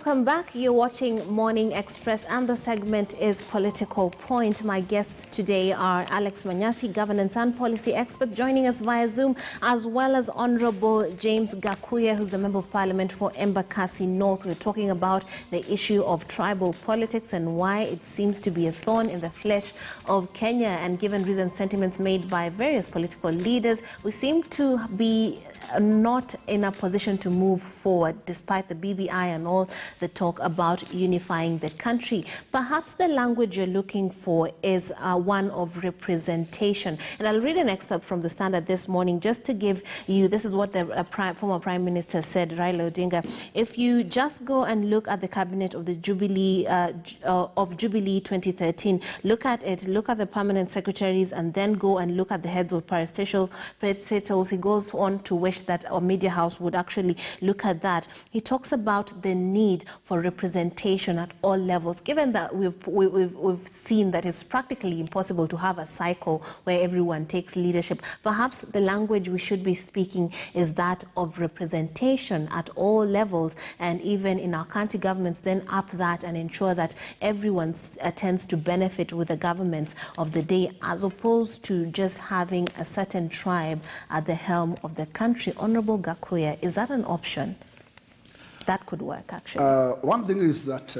Welcome back. You're watching Morning Express and the segment is Political Point. My guests today are Alex Manyasi, governance and policy expert, joining us via Zoom, as well as Honorable James Gakuya, who's the Member of Parliament for Embakasi North. We're talking about the issue of tribal politics and why it seems to be a thorn in the flesh of Kenya. And given recent sentiments made by various political leaders, we seem to be not in a position to move forward despite the BBI and all the talk about unifying the country. Perhaps the language you're looking for is one of representation. And I'll read an excerpt from the Standard this morning just to give you, this is what the former Prime Minister said, Raila Odinga. If you just go and look at the cabinet of the Jubilee 2013, look at it, look at the permanent secretaries, and then go and look at the heads of parastatals. He goes on to wish that our media house would actually look at that. He talks about the need for representation at all levels, given that we've seen that it's practically impossible to have a cycle where everyone takes leadership. Perhaps the language we should be speaking is that of representation at all levels, and even in our county governments, then up that and ensure that everyone tends to benefit with the governments of the day, as opposed to just having a certain tribe at the helm of the country. Honorable Gakuya, is that an option that could work, actually? One thing is that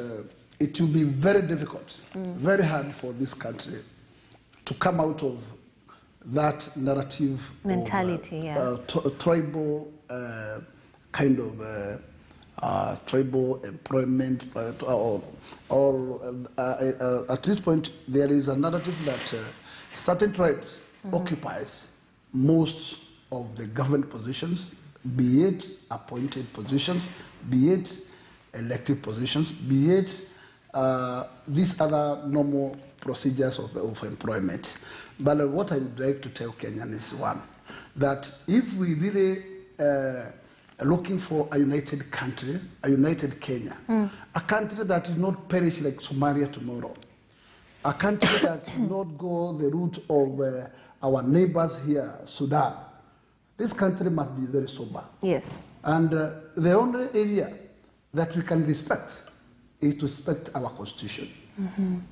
it will be very difficult, very hard for this country to come out of that narrative mentality, tribal kind of tribal employment, or at this point there is a narrative that certain tribes occupies most of the government positions, be it appointed positions, be it elective positions, be it these other normal procedures of employment. But what I would like to tell Kenyans is one, that if we really are looking for a united country, a united Kenya, a country that will not perish like Somalia tomorrow, a country that will not go the route of our neighbors here, Sudan, this country must be very sober. Yes. And the only area that we can respect is to respect our constitution.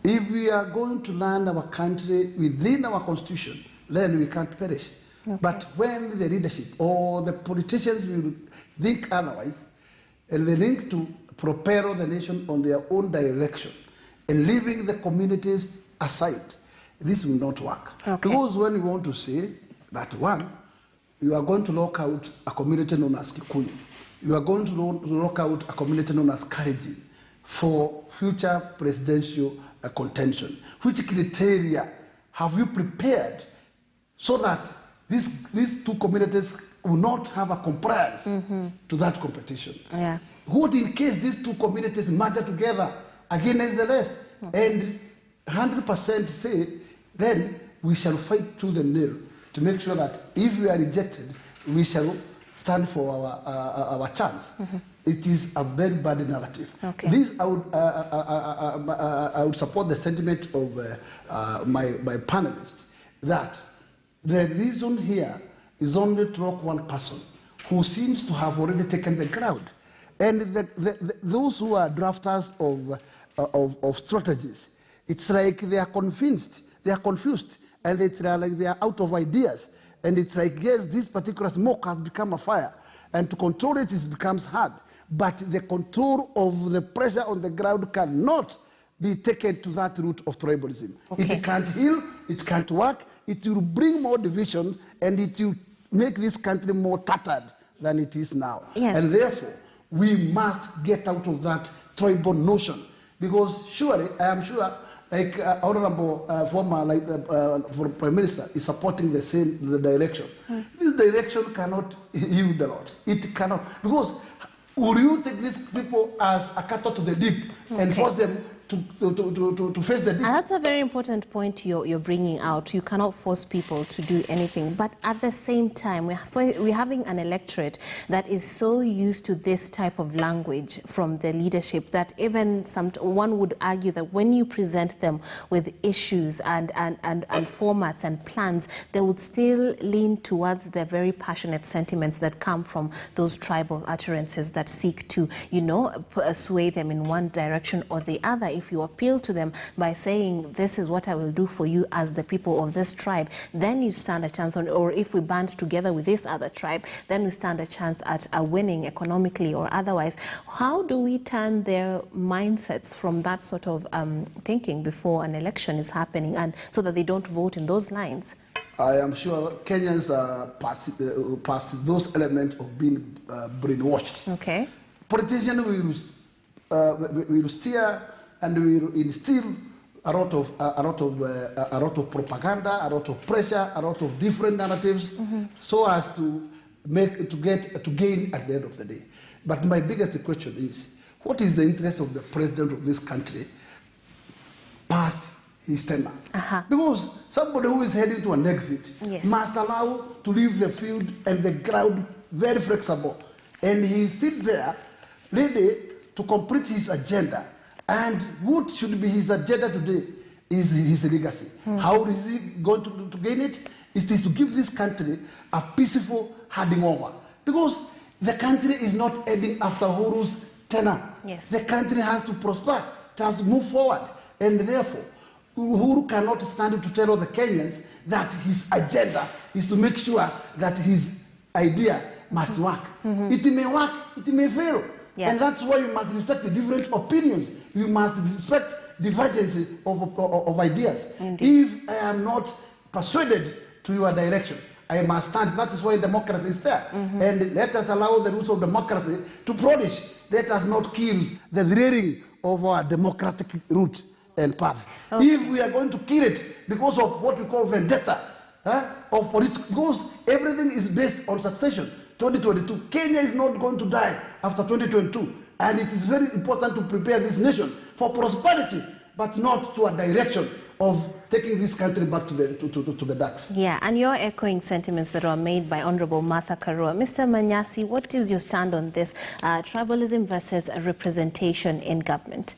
If we are going to land our country within our constitution, then we can't perish. Okay. But when the leadership or the politicians will think otherwise, and they think to propel the nation on their own direction, and leaving the communities aside, this will not work. Okay. Because when we want to say that one, you are going to lock out a community known as Kikuyu. You are going to lock out a community known as Kalenjin for future presidential contention. Which criteria have you prepared so that these two communities will not have a compliance to that competition? Yeah. What in case these two communities merge together against the rest and 100% say, then we shall fight to the nail to make sure that if we are rejected, we shall stand for our chance. It is a very bad narrative. Okay. This, I would support the sentiment of my panelists, that the reason here is only to lock one person who seems to have already taken the ground. And those who are drafters of strategies, it's like they are convinced, they are confused, and it's like they are out of ideas. And it's like, yes, this particular smoke has become a fire, and to control it becomes hard. But the control of the pressure on the ground cannot be taken to that route of tribalism. Okay. It can't heal, it can't work, it will bring more divisions, and it will make this country more tattered than it is now. Yes. And therefore, we must get out of that tribal notion. Because surely, I am sure, like Honorable former Prime Minister is supporting the direction. This direction cannot yield a lot. It cannot. Because will you take these people as a cattle to the deep and force them to face the deep. And that's a very important point you're bringing out. You cannot force people to do anything. But at the same time, we're having an electorate that is so used to this type of language from the leadership that even one would argue that when you present them with issues and formats and plans, they would still lean towards the very passionate sentiments that come from those tribal utterances that seek to, sway them in one direction or the other. If you appeal to them by saying, this is what I will do for you as the people of this tribe, then you stand a chance or if we band together with this other tribe, then we stand a chance at winning economically or otherwise. How do we turn their mindsets from that sort of thinking before an election is happening, and so that they don't vote in those lines? I am sure Kenyans are past those elements of being brainwashed. Okay. Politicians will steer and will instill a lot of propaganda, a lot of pressure, a lot of different narratives, so as to gain at the end of the day. But my biggest question is, what is the interest of the president of this country past his tenure? Because somebody who is heading to an exit must allow to leave the field and the ground very flexible, and he sits there ready to complete his agenda. And what should be his agenda today is his legacy. How is he going to gain it? It is to give this country a peaceful handing over. Because the country is not heading after Uhuru's tenure. Yes. The country has to prosper, it has to move forward. And therefore, Uhuru cannot stand to tell all the Kenyans that his agenda is to make sure that his idea must work. It may work, it may fail. Yeah. And that's why you must respect the different opinions. You must respect divergence of ideas. Indeed. If I am not persuaded to your direction, I must stand. That is why democracy is there. And let us allow the roots of democracy to flourish. Let us not kill the rearing of our democratic root and path. Okay. If we are going to kill it because of what we call vendetta, of politics, because everything is based on succession. 2022, Kenya is not going to die after 2022, and it is very important to prepare this nation for prosperity, but not to a direction of taking this country back to the dance. Yeah, and you're echoing sentiments that were made by Honorable Martha Karua. Mr. Manyasi, what is your stand on this, tribalism versus representation in government?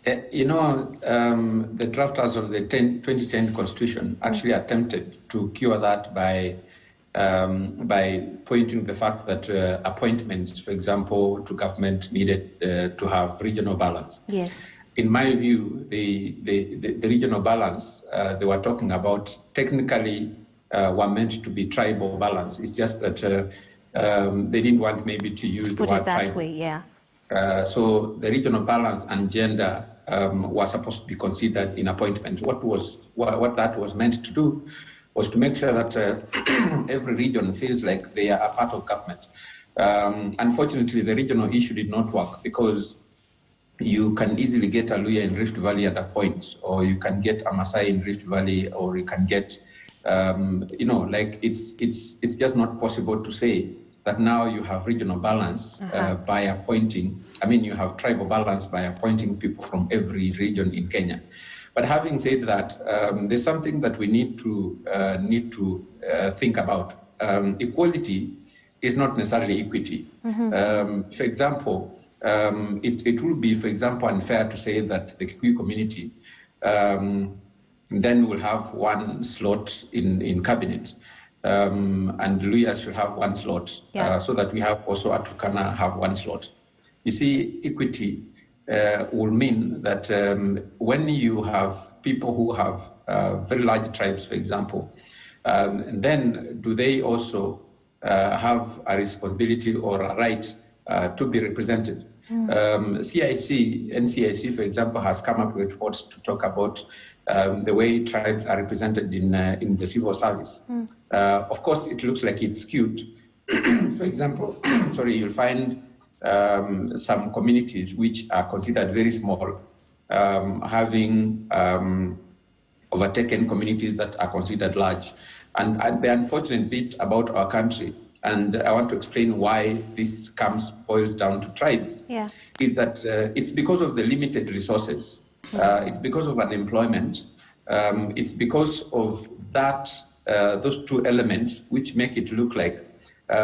The drafters of the 2010 Constitution actually attempted to cure that by pointing to the fact that appointments, for example, to government needed to have regional balance. Yes. In my view, the regional balance they were talking about technically were meant to be tribal balance. It's just that they didn't want maybe to use the word tribal. Way, yeah. So the regional balance and gender was supposed to be considered in appointments. What that was meant to do was to make sure that every region feels like they are a part of government. Unfortunately, the regional issue did not work because you can easily get a Luya in Rift Valley at a point, or you can get a Maasai in Rift Valley, or you can get, it's just not possible to say that now you have regional balance by appointing, you have tribal balance by appointing people from every region in Kenya. But having said that, there's something that we need to think about. Equality is not necessarily equity. For example, it will be, for example, unfair to say that the Kikuyu community then will have one slot in cabinet, and Luyas should have one slot, so that we have also Atukana have one slot. You see, equity will mean that when you have people who have very large tribes, for example, then do they also have a responsibility or a right to be represented? NCIC, for example, has come up with reports to talk about the way tribes are represented in the civil service. Of course, it looks like it's skewed. For example, you'll find some communities which are considered very small, having overtaken communities that are considered large. And the unfortunate bit about our country and I want to explain why this boils down to tribes, is that it's because of the limited resources, it's because of unemployment, it's because of those two elements which make it look like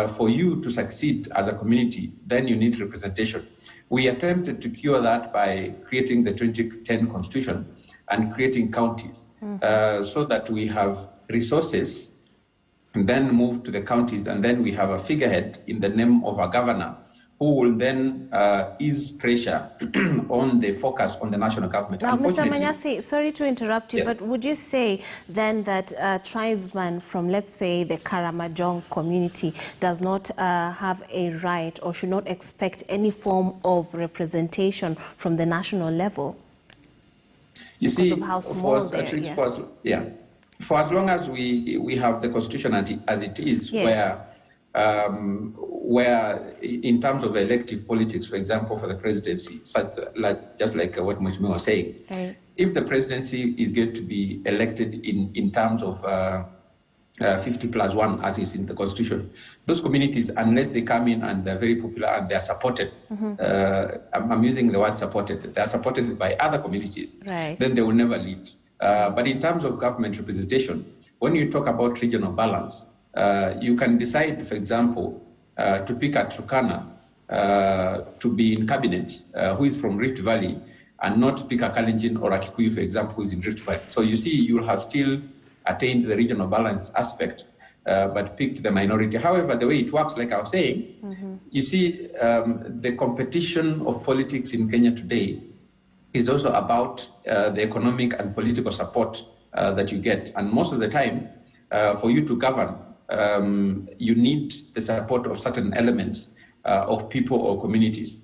for you to succeed as a community, then you need representation. We attempted to cure that by creating the 2010 Constitution and creating counties so that we have resources and then move to the counties, and then we have a figurehead in the name of a governor who will then ease pressure on the focus on the national government. Now, Mr. Manyasi, sorry to interrupt you, yes. But would you say then that tribesmen from, let's say, the Karamajong community does not have a right or should not expect any form of representation from the national level? You see, of how small for as long as we have the Constitution as it is, yes. where in terms of elective politics, for example, for the presidency, just like what Mheshimiwa was saying, right. If the presidency is going to be elected in terms of 50+1, as is in the Constitution, those communities, unless they come in and they're very popular and they're supported, I'm using the word supported, they're supported by other communities, right. Then they will never lead. But in terms of government representation, when you talk about regional balance, you can decide, for example, to pick a Turkana to be in cabinet, who is from Rift Valley, and not pick a Kalenjin or a Kikuyu, for example, who is in Rift Valley. So you see, you'll have still attained the regional balance aspect, but picked the minority. However, the way it works, like I was saying, you see, the competition of politics in Kenya today is also about the economic and political support that you get. And most of the time, for you to govern, you need the support of certain elements of people or communities.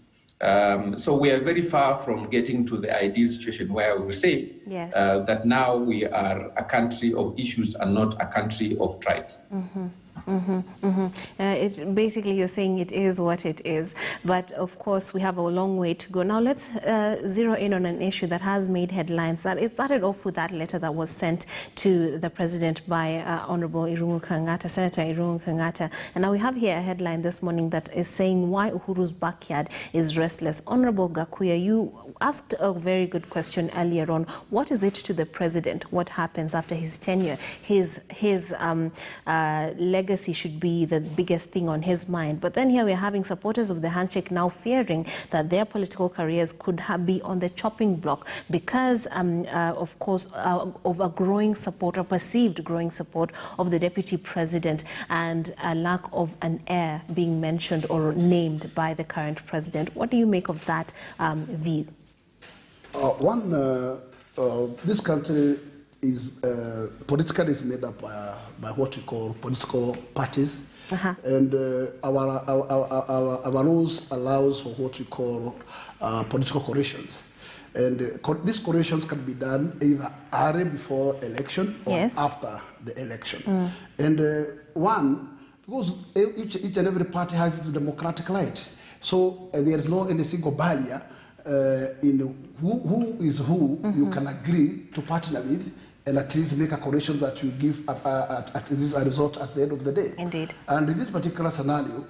So we are very far from getting to the ideal situation where we will say yes. That now we are a country of issues and not a country of tribes. It's basically, you're saying it is what it is, but of course we have a long way to go. Now let's zero in on an issue that has made headlines. That it started off with that letter that was sent to the president by Honorable Irungu Kangata, Senator Irungu Kangata, and now we have here a headline this morning that is saying why Uhuru's backyard is restless. Honorable Gakuya, you asked a very good question earlier on. What is it to the president? What happens after his tenure? His legacy should be the biggest thing on his mind. But then here we're having supporters of the handshake now fearing that their political careers could be on the chopping block because, of course, of a growing support or perceived growing support of the deputy president and a lack of an heir being mentioned or named by the current president. What do you make of that view? This country is politically is made up by what we call political parties, and our rules allows for what we call political coalitions, and these coalitions can be done either early before election or yes. after the election, and because each and every party has its democratic right, so there is no any single barrier in who is who you can agree to partner with and at least make a coalition that you give at least a result at the end of the day. Indeed. And in this particular scenario,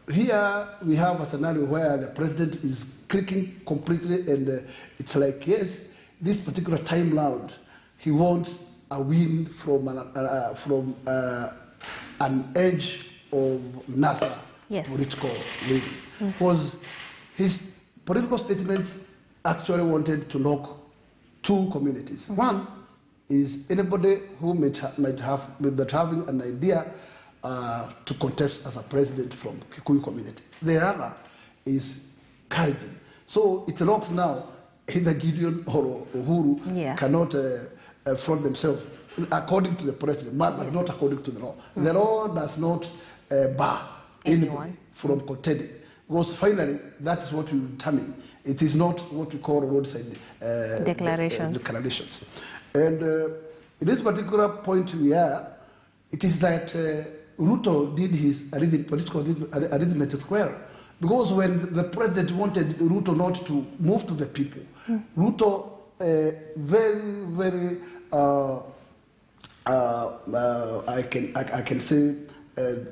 here we have a scenario where the president is clicking completely, and it's like, yes, this particular time round, he wants a win from an edge of NASA yes. political win. Because his political statements actually wanted to lock two communities. One is anybody who might having an idea to contest as a president from Kikuyu community. The other is Kalenjin. So it locks now either Gideon or Uhuru cannot front themselves according to the president, but yes. not according to the law. The law does not bar anyone from contending. Because finally, that's what we determine. It is not what we call roadside declarations. And in this particular point we are, it is that Ruto did his political arithmetic square. Because when the president wanted Ruto not to move to the people, Ruto very I can say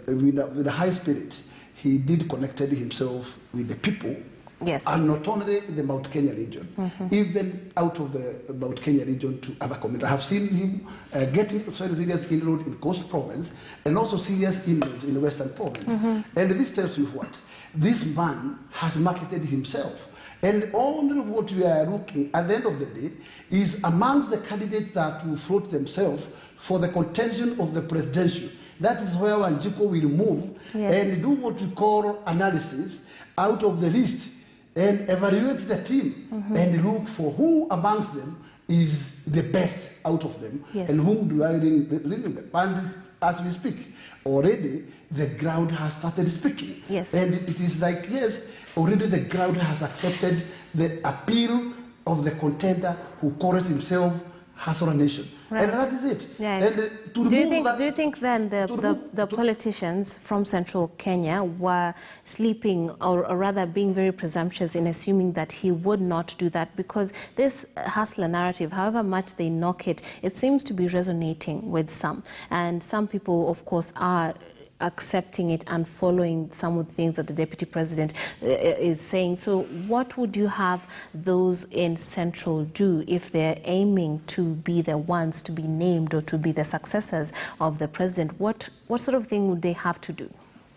with a high spirit, he did connected himself with the people. Yes. And not only in the Mount Kenya region, even out of the Mount Kenya region to other communities. I have seen him getting very serious inroad in Coast Province and also serious inroads in the Western Province. And this tells you what? This man has marketed himself. And all of what we are looking at the end of the day is amongst the candidates that will float themselves for the contention of the presidential. That is where Wanjiku will move and do what we call analysis out of the list and evaluate the team and look for who amongst them is the best out of them and whom do I leave them. And as we speak, already the ground has started speaking. Yes. And it is like, yes, already the ground has accepted the appeal of the contender who calls himself Hasora Nation. Right. And that is it. Yes. And do you think then the politicians from central Kenya were sleeping or rather being very presumptuous in assuming that he would not do that? Because this hustler narrative, however much they knock it, it seems to be resonating with some. And some people, of course, are accepting it and following some of the things that the deputy president is saying. So what would you have those in Central do if they're aiming to be the ones to be named or to be the successors of the president? What sort of thing would they have to do?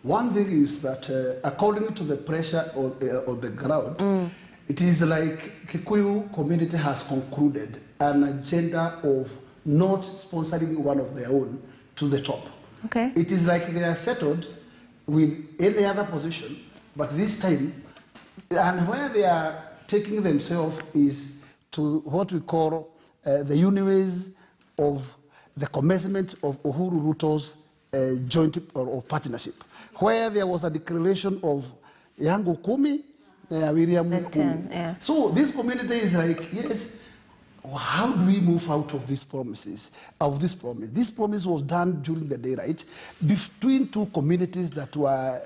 One thing is that according to the pressure on the ground, it is like Kikuyu community has concluded an agenda of not sponsoring one of their own to the top. Okay. It is like they are settled with any other position, but this time, and where they are taking themselves is to what we call the universe of the commencement of Uhuru Ruto's joint or partnership, where there was a declaration of Yangu Kumi, William Kumi. So this community is like, yes, how do we move out of these promises? This promise was done during the day, right? Between two communities that were,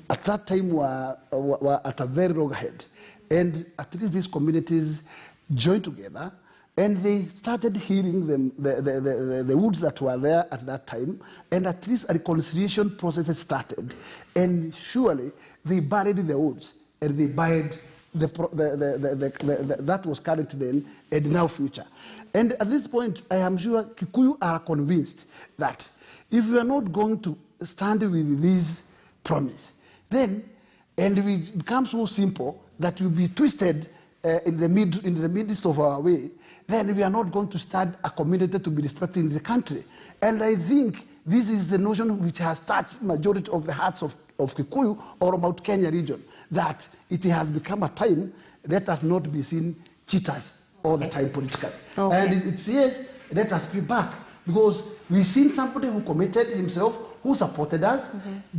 at that time, were at a very loggerhead. And at least these communities joined together and they started healing them, the woods that were there at that time. And at least a reconciliation process started. And surely they buried the woods and they buried that was current then and now future. And at this point, I am sure Kikuyu are convinced that if we are not going to stand with this promise, then, and it becomes so simple that we will be twisted in the midst of our way, then we are not going to start a community to be respected in the country. And I think this is the notion which has touched majority of the hearts of Kikuyu or Mount Kenya region, that it has become a time, let us not be seen cheaters all the time politically. Okay. And it's, yes, let us be back. Because we've seen somebody who committed himself, who supported us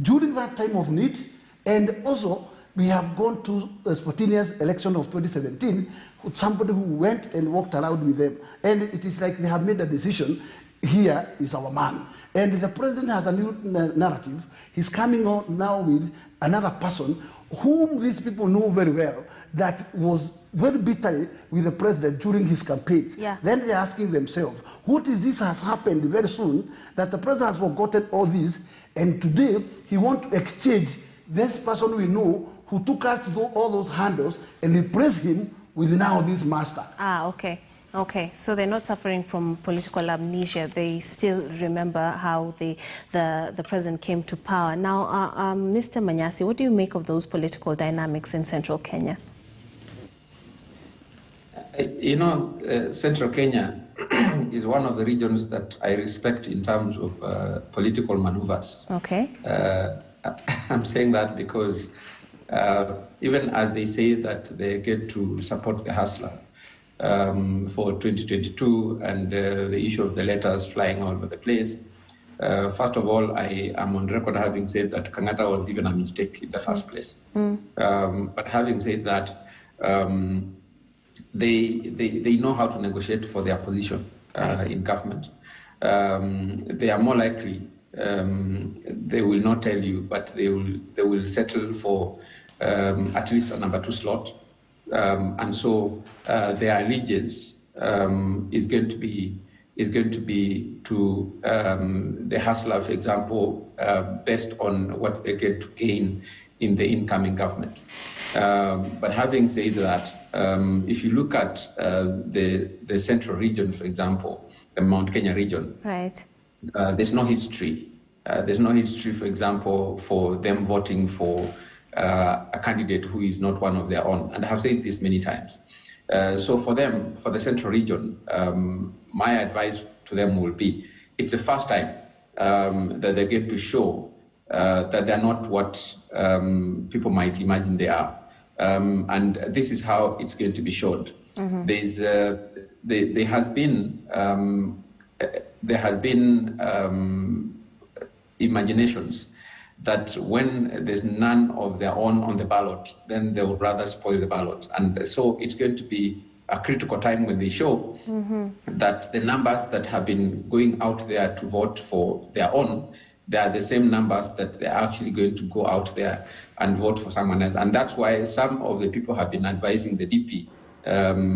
during that time of need. And also, we have gone to a spontaneous election of 2017, with somebody who went and walked around with them. And it is like they have made a decision, here is our man. And the president has a new narrative. He's coming on now with another person whom these people know very well, that was very bitterly with the president during his campaign. Yeah. Then they're asking themselves, what is this has happened very soon, that the president has forgotten all this, and today he wants to exchange this person we know who took us to all those handles and replace him with now this master. Ah, okay. Okay, so they're not suffering from political amnesia. They still remember how the president came to power. Now, Mr. Manyasi, what do you make of those political dynamics in central Kenya? You know, central Kenya is one of the regions that I respect in terms of political maneuvers. Okay. I'm saying that because even as they say that they get to support the hustler, for 2022 and the issue of the letters flying all over the place. First of all, I am on record having said that Kangata was even a mistake in the first place. But having said that, they know how to negotiate for their position in government. They are more likely, they will not tell you, but they will settle for at least a number 2 slot. And so their allegiance is going to be is going to be to the hustler, for example, based on what they get to gain in the incoming government. But having said that, if you look at the central region, for example, the Mount Kenya region, right. There's no history. There's no history, for example, for them voting for a candidate who is not one of their own. And I have said this many times. So for them, for the central region, my advice to them will be, it's the first time that they get to show that they're not what people might imagine they are. And this is how it's going to be showed. Mm-hmm. There has been imaginations that when there's none of their own on the ballot, then they would rather spoil the ballot. And so it's going to be a critical time when they show mm-hmm. that the numbers that have been going out there to vote for their own, they are the same numbers that they're actually going to go out there and vote for someone else. And that's why some of the people have been advising the DP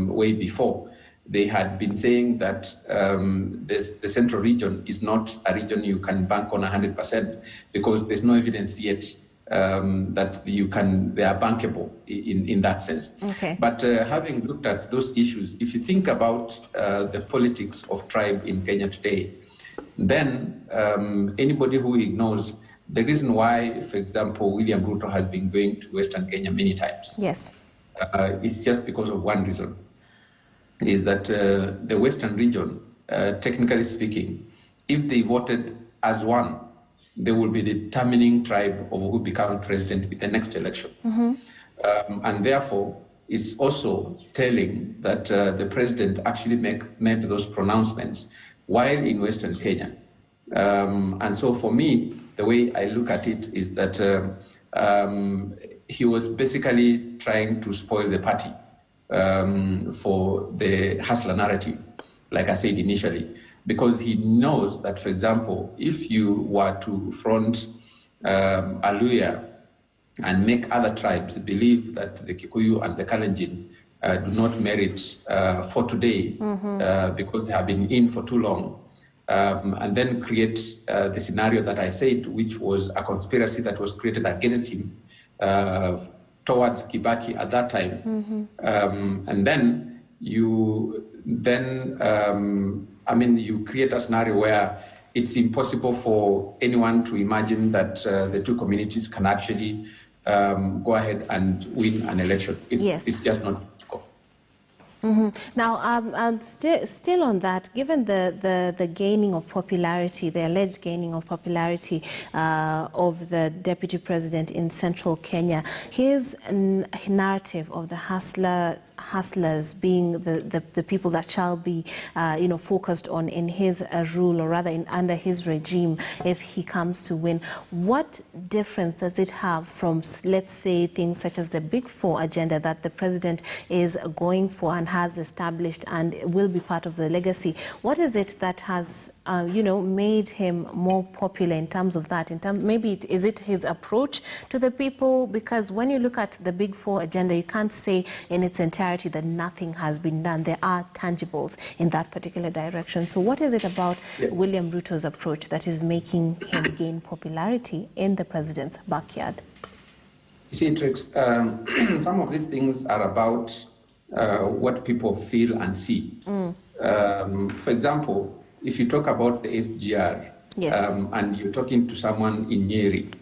way before. They had been saying that the central region is not a region you can bank on 100% because there's no evidence yet that they are bankable in that sense. Okay. But having looked at those issues, if you think about the politics of tribe in Kenya today, then anybody who ignores the reason why, for example, William Ruto has been going to Western Kenya many times, yes, it's just because of one reason. Is that the Western region, technically speaking, if they voted as one, they will be the determining tribe of who becomes president in the next election. Mm-hmm. And therefore, it's also telling that the president actually made those pronouncements while in Western Kenya. And so for me, the way I look at it is that he was basically trying to spoil the party. For the hustler narrative, like I said initially, because he knows that, for example, if you were to front Aluya and make other tribes believe that the Kikuyu and the Kalenjin do not merit for today mm-hmm. Because they have been in for too long, and then create the scenario that I said, which was a conspiracy that was created against him towards Kibaki at that time, mm-hmm. And then you create a scenario where it's impossible for anyone to imagine that the two communities can actually go ahead and win an election. It's just not possible. Mm-hmm. Now, still on that, given the gaining of popularity, the alleged gaining of popularity of the deputy president in central Kenya, his narrative of the hustlers being the people that shall be focused on in his rule, or rather under his regime if he comes to win, what difference does it have from, let's say, things such as the Big Four agenda that the president is going for and has established and will be part of the legacy? What is it that has made him more popular in terms of that? Is it his approach to the people? Because when you look at the Big Four agenda, you can't say in its entirety that nothing has been done. There are tangibles in that particular direction. So what is it about William Ruto's approach that is making him gain popularity in the president's backyard? You see, Trix, some of these things are about what people feel and see. For example, if you talk about the SGR, yes. And you're talking to someone in Nyeri,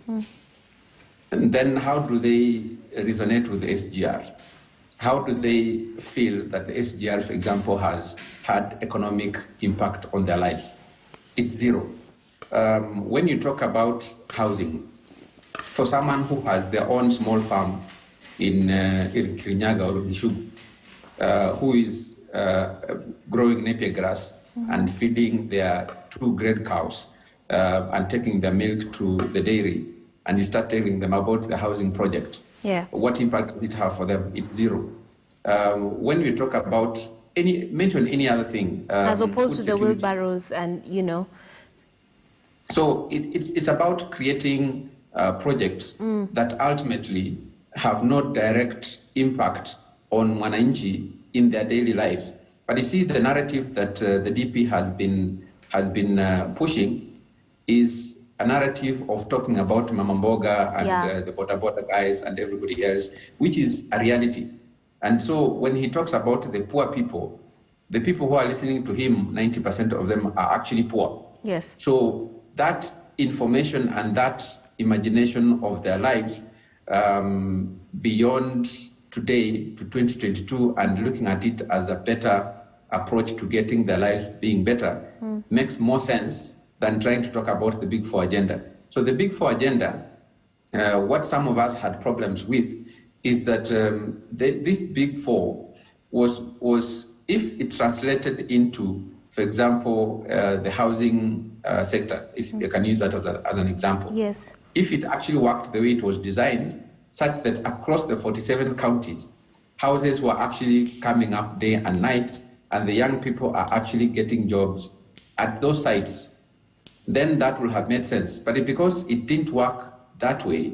and then how do they resonate with the SGR? How do they feel that the SGR, for example, has had economic impact on their lives? It's zero. When you talk about housing, for someone who has their own small farm in Kirinyaga or Gishugu, who is growing napier grass and feeding their 2 grade cows and taking their milk to the dairy, and you start telling them about the housing project, what impact does it have for them? It's zero. When we talk about mention any other thing. As opposed to the wheelbarrows and, So it's about creating projects that ultimately have no direct impact on Mwananchi in their daily lives. But you see, the narrative that the DP has been pushing is a narrative of talking about Mama Mboga and the border guys and everybody else, which is a reality. And so when he talks about the poor people, the people who are listening to him, 90% of them are actually poor. Yes. So that information and that imagination of their lives beyond today to 2022 and looking at it as a better approach to getting their lives being better makes more sense than trying to talk about the Big Four agenda. So the Big Four agenda, what some of us had problems with is that this Big Four was if it translated into, for example, the housing sector, if you can use that as an example. Yes. If it actually worked the way it was designed, such that across the 47 counties, houses were actually coming up day and night, and the young people are actually getting jobs at those sites, then that will have made sense. But because it didn't work that way,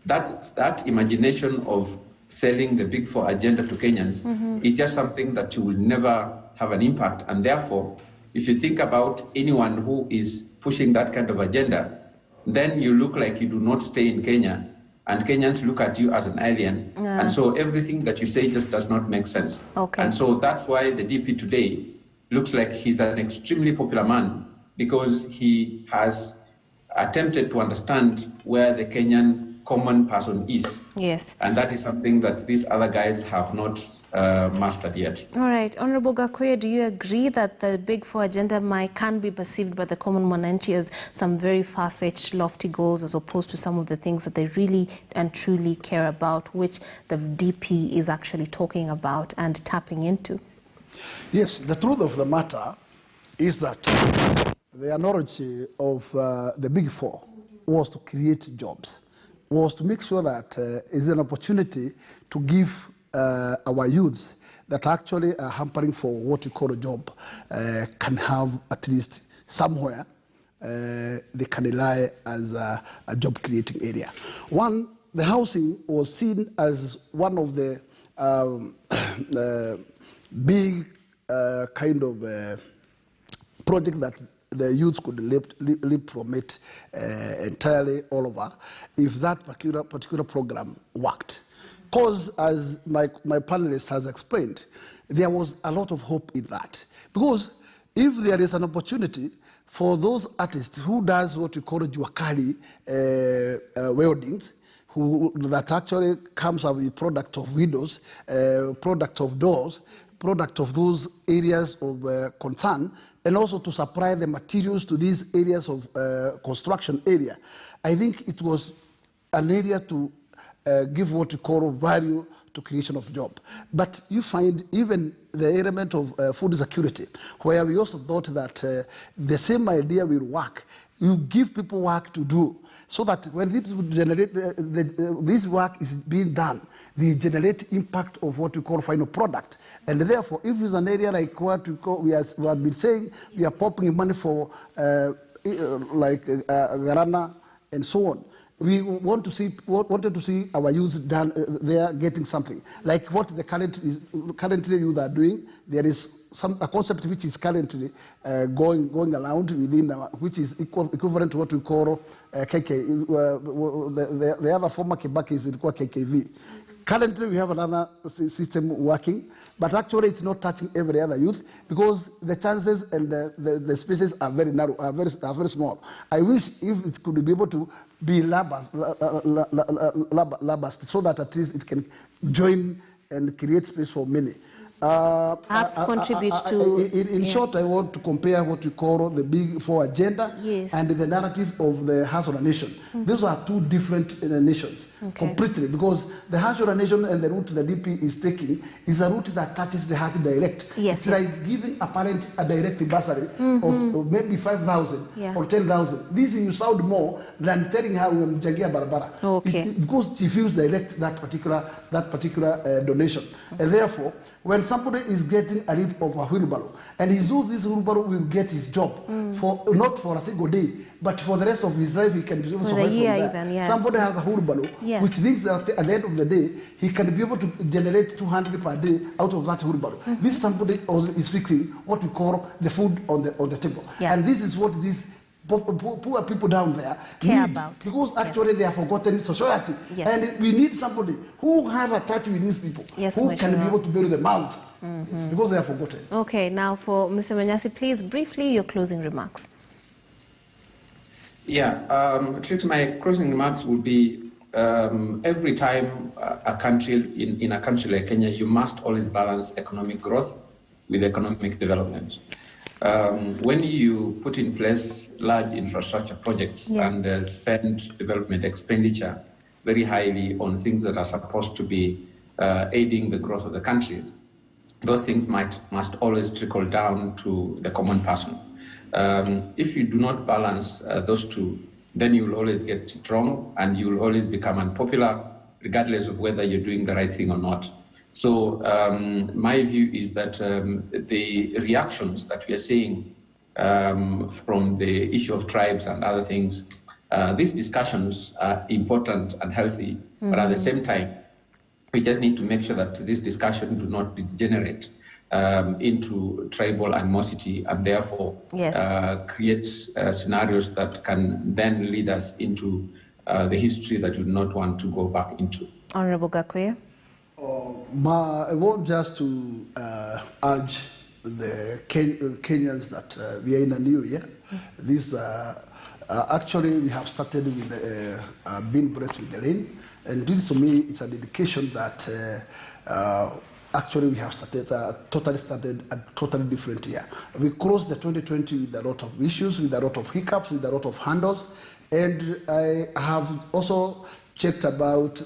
that imagination of selling the Big Four agenda to Kenyans is just something that you will never have an impact. And therefore, if you think about anyone who is pushing that kind of agenda, then you look like you do not stay in Kenya, and Kenyans look at you as an alien. And so everything that you say just does not make sense. Okay. And so that's why the DP today looks like he's an extremely popular man, because he has attempted to understand where the Kenyan common person is. Yes. And that is something that these other guys have not mastered yet. All right. Honorable Gakuya, do you agree that the Big Four agenda can be perceived by the common mwananchi as some very far-fetched, lofty goals, as opposed to some of the things that they really and truly care about, which the DP is actually talking about and tapping into? Yes, the truth of the matter is that the analogy of the Big Four was to create jobs, was to make sure that is an opportunity to give our youths that actually are hampering for what you call a job can have at least somewhere they can rely as a job-creating area. One, the housing was seen as one of the big kind of project that the youths could live from it entirely all over if that particular program worked. Because, as my panelist has explained, there was a lot of hope in that. Because if there is an opportunity for those artists who does what we call juakali weldings, that actually comes out with the product of windows, product of doors, product of those areas of concern, and also to supply the materials to these areas of construction area. I think it was an area to give what you call value to creation of job. But you find even the element of food security, where we also thought that the same idea will work. You give people work to do, so that when people generate this work is being done, they generate impact of what we call final product. And therefore, if it's an area like what we call, we have been saying, we are popping money for like Garana and so on. We wanted to see our youth done there getting something like what the currently youth are doing. There is a concept which is currently going around within which is equivalent to what we call KK. The other former Kibaki is called KKV. Currently, we have another system working, but actually it's not touching every other youth because the chances and the spaces are very narrow, are very small. I wish if it could be able to be robust so that at least it can join and create space for many. Perhaps contribute to... In short, I want to compare what we call the Big Four agenda and the narrative of the Hustler Nation. These are two different nations, completely, because the Hustler Nation and the route the DP is taking is a route that touches the heart direct. It's like giving a parent a direct bursary of maybe 5,000 or 10,000. This you sound more than telling her when Jagia Barbara. Because she feels direct that particular donation. And therefore, when somebody is getting a lift of a wheelbarrow, and he knows this wheelbarrow will get his job for not for a single day, but for the rest of his life, he can be able to survive from that. Even, yeah. Somebody has a wheelbarrow, which thinks that at the end of the day, he can be able to generate 200 per day out of that wheelbarrow. This somebody also is fixing what we call the food on the table. And this is what these poor people down there care need, about, because actually they have forgotten society, and we need somebody who have a touch with these people, who can be able to bail them out, because they are forgotten. Okay, now for Mr. Manyasi, please briefly your closing remarks. Yeah, my closing remarks would be every time a country in a country like Kenya, you must always balance economic growth with economic development. When you put in place large infrastructure projects and spend development expenditure very highly on things that are supposed to be aiding the growth of the country, those things must always trickle down to the common person. If you do not balance those two, then you will always get it wrong, and you will always become unpopular, regardless of whether you're doing the right thing or not. So my view is that the reactions that we are seeing from the issue of tribes and other things, these discussions are important and healthy, but at the same time, we just need to make sure that this discussion do not degenerate into tribal animosity, and therefore create scenarios that can then lead us into the history that we do not want to go back into. Honorable Gakuye. I want just to urge the Kenyans that we are in a new year. This actually we have started with being blessed with the rain, and this to me is an indication that actually we have started a totally different year. We closed the 2020 with a lot of issues, with a lot of hiccups, with a lot of handles, and I have also checked about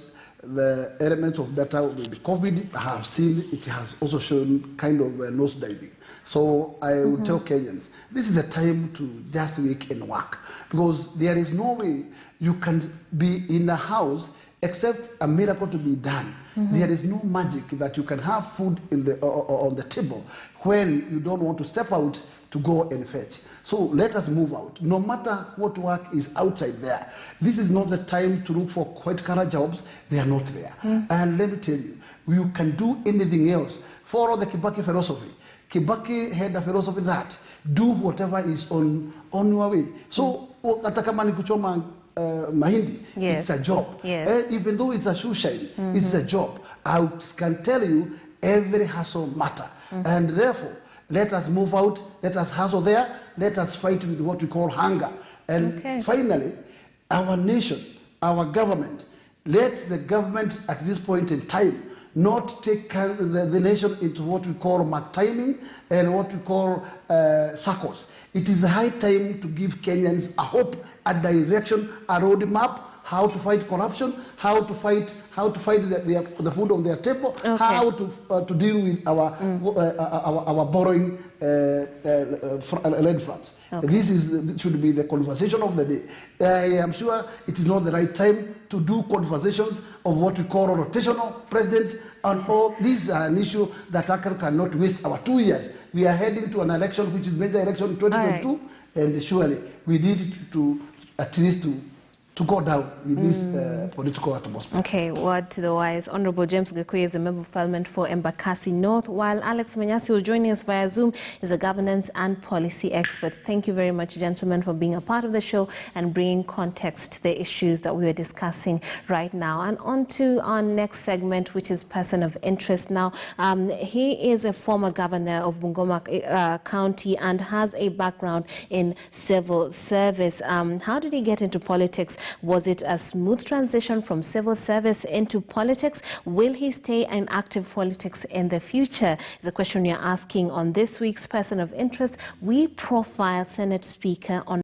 the elements of data with the COVID. I have seen it has also shown kind of nosediving. So I would tell Kenyans, this is a time to just wake and work, because there is no way you can be in a house except a miracle to be done. There is no magic that you can have food on the table when you don't want to step out to go and fetch. So let us move out. No matter what work is outside there, this is not the time to look for white-collar jobs. They are not there. And let me tell you, you can do anything else. Follow the Kibaki philosophy. Kibaki had a philosophy that do whatever is on your way. So hata kama ni kuchoma mahindi, it's a job. Even though it's a shoe shine, it's a job. I can tell you, every hustle matter. And therefore, let us move out, let us hustle there, let us fight with what we call hunger. And finally, our nation, our government, let the government at this point in time not take the nation into what we call mark timing and what we call circles. It is a high time to give Kenyans a hope, a direction, a roadmap, how to fight corruption, how to fight the food on their table, how to deal with our borrowing land funds. This should be the conversation of the day. I am sure it is not the right time to do conversations of what we call rotational presidents, and all these are an issue that Accra cannot waste our 2 years. We are heading to an election which is major election in 2022, and surely we need to at least to go down with this political atmosphere. Okay, word to the wise. Honorable James Gakuye is a Member of Parliament for Embakasi North, while Alex Manyasi, who is joining us via Zoom, is a governance and policy expert. Thank you very much, gentlemen, for being a part of the show and bringing context to the issues that we are discussing right now. And on to our next segment, which is person of interest. Now, he is a former governor of Bungoma County and has a background in civil service. How did he get into politics? Was it a smooth transition from civil service into politics? Will he stay in active politics in the future? The question you're asking on this week's Person of Interest. We profile Senate Speaker on